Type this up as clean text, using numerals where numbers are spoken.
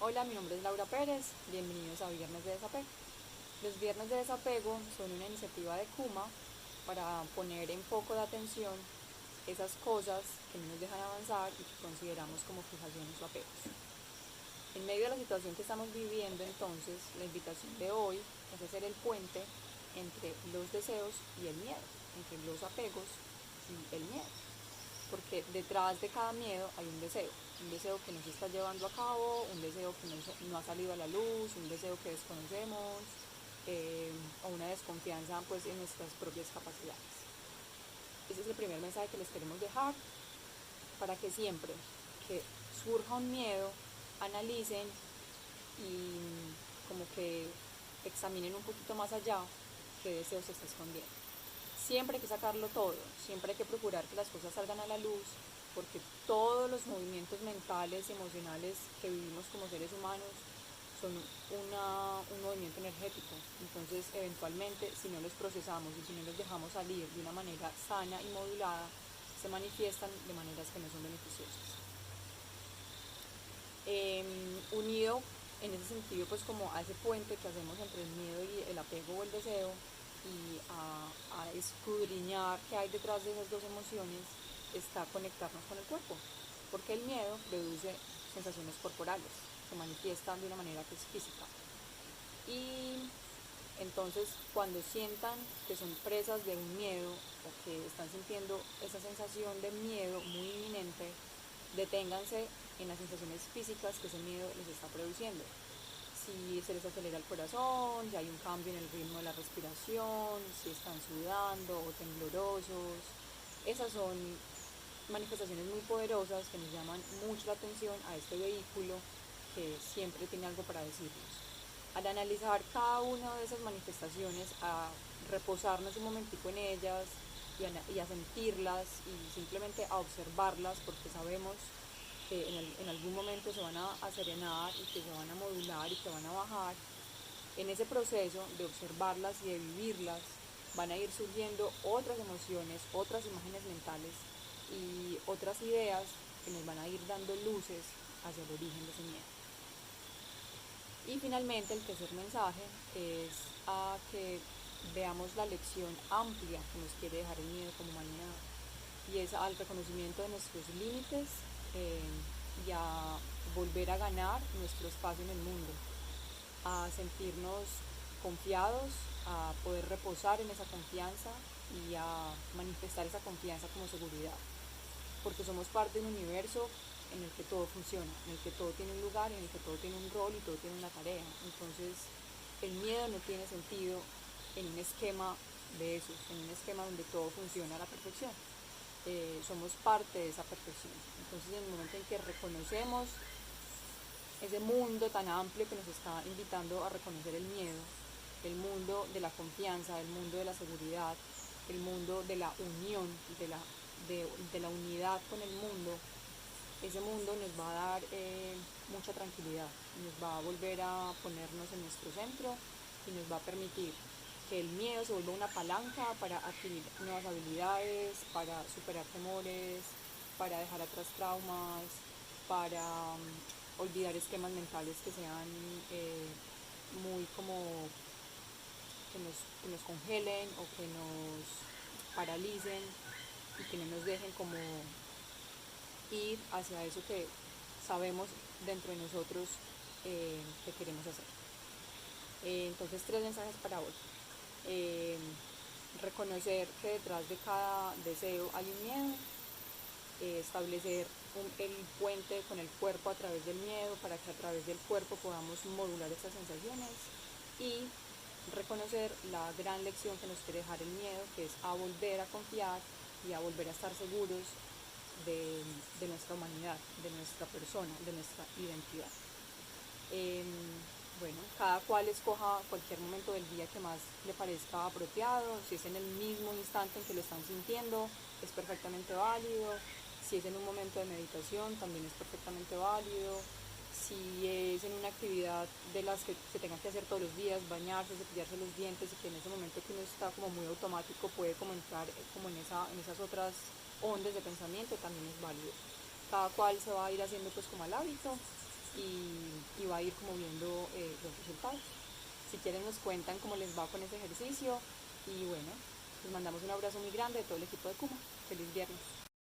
Hola, mi nombre es Laura Pérez, bienvenidos a Viernes de Desapego. Los Viernes de Desapego son una iniciativa de Kuma para poner en foco de atención esas cosas que no nos dejan avanzar y que consideramos como fijaciones o apegos. En medio de la situación que estamos viviendo, entonces, la invitación de hoy es hacer el puente entre los deseos y el miedo, entre los apegos y el miedo, porque detrás de cada miedo hay un deseo que no se está llevando a cabo, un deseo que no ha salido a la luz, un deseo que desconocemos, o una desconfianza pues en nuestras propias capacidades. Ese es el primer mensaje que les queremos dejar, para que siempre que surja un miedo, analicen y como que examinen un poquito más allá qué deseo se está escondiendo. Siempre hay que sacarlo todo, siempre hay que procurar que las cosas salgan a la luz, porque todos los movimientos mentales y emocionales que vivimos como seres humanos son un movimiento energético. Entonces, eventualmente, si no los procesamos y si no los dejamos salir de una manera sana y modulada, se manifiestan de maneras que no son beneficiosas. Unido en ese sentido, pues como a ese puente que hacemos entre el miedo y el apego o el deseo, y a escudriñar qué hay detrás de esas dos emociones, está conectarnos con el cuerpo, porque el miedo produce sensaciones corporales, se manifiestan de una manera que es física. Y entonces, cuando sientan que son presas de un miedo o que están sintiendo esa sensación de miedo muy inminente, deténganse en las sensaciones físicas que ese miedo les está produciendo. Si se les acelera el corazón, si hay un cambio en el ritmo de la respiración, si están sudando o temblorosos. Esas son manifestaciones muy poderosas que nos llaman mucho la atención a este vehículo que siempre tiene algo para decirnos. Al analizar cada una de esas manifestaciones, a reposarnos un momentico en ellas y a sentirlas y simplemente a observarlas, porque sabemos que en algún momento se van a serenar y que se van a modular y que van a bajar. En ese proceso de observarlas y de vivirlas van a ir surgiendo otras emociones, otras imágenes mentales y otras ideas que nos van a ir dando luces hacia el origen de ese miedo. Y finalmente el tercer mensaje es a que veamos la lección amplia que nos quiere dejar el miedo como humanidad, y es al reconocimiento de nuestros límites, y a volver a ganar nuestro espacio en el mundo, a sentirnos confiados, a poder reposar en esa confianza y a manifestar esa confianza como seguridad, porque somos parte de un universo en el que todo funciona, en el que todo tiene un lugar, en el que todo tiene un rol y todo tiene una tarea. Entonces, el miedo no tiene sentido en un esquema de esos, en un esquema donde todo funciona a la perfección. Somos parte de esa perfección. Entonces, en el momento en que reconocemos ese mundo tan amplio que nos está invitando a reconocer el miedo, el mundo de la confianza, el mundo de la seguridad, el mundo de la unión, de la unidad con el mundo, ese mundo nos va a dar mucha tranquilidad, nos va a volver a ponernos en nuestro centro y nos va a permitir que el miedo se vuelva una palanca para adquirir nuevas habilidades, para superar temores, para dejar atrás traumas, para olvidar esquemas mentales que sean muy como que nos congelen o que nos paralicen y que no nos dejen como ir hacia eso que sabemos dentro de nosotros que queremos hacer. Entonces, tres mensajes para hoy. Eh, Reconocer que detrás de cada deseo hay un miedo, establecer el puente con el cuerpo a través del miedo para que a través del cuerpo podamos modular estas sensaciones, y reconocer la gran lección que nos quiere dejar el miedo, que es a volver a confiar y a volver a estar seguros de nuestra humanidad, de nuestra persona, de nuestra identidad. Bueno, cada cual escoja cualquier momento del día que más le parezca apropiado. Si es en el mismo instante en que lo están sintiendo, es perfectamente válido. Si es en un momento de meditación, también es perfectamente válido. Si es en una actividad de las que se tenga que hacer todos los días, bañarse, cepillarse los dientes, y que en ese momento que uno está como muy automático puede como entrar como en esas otras ondas de pensamiento, también es válido. Cada cual se va a ir haciendo pues como al hábito. y va a ir como viendo los resultados. Si quieren nos cuentan cómo les va con ese ejercicio y bueno, les mandamos un abrazo muy grande de todo el equipo de Kuma. Feliz viernes.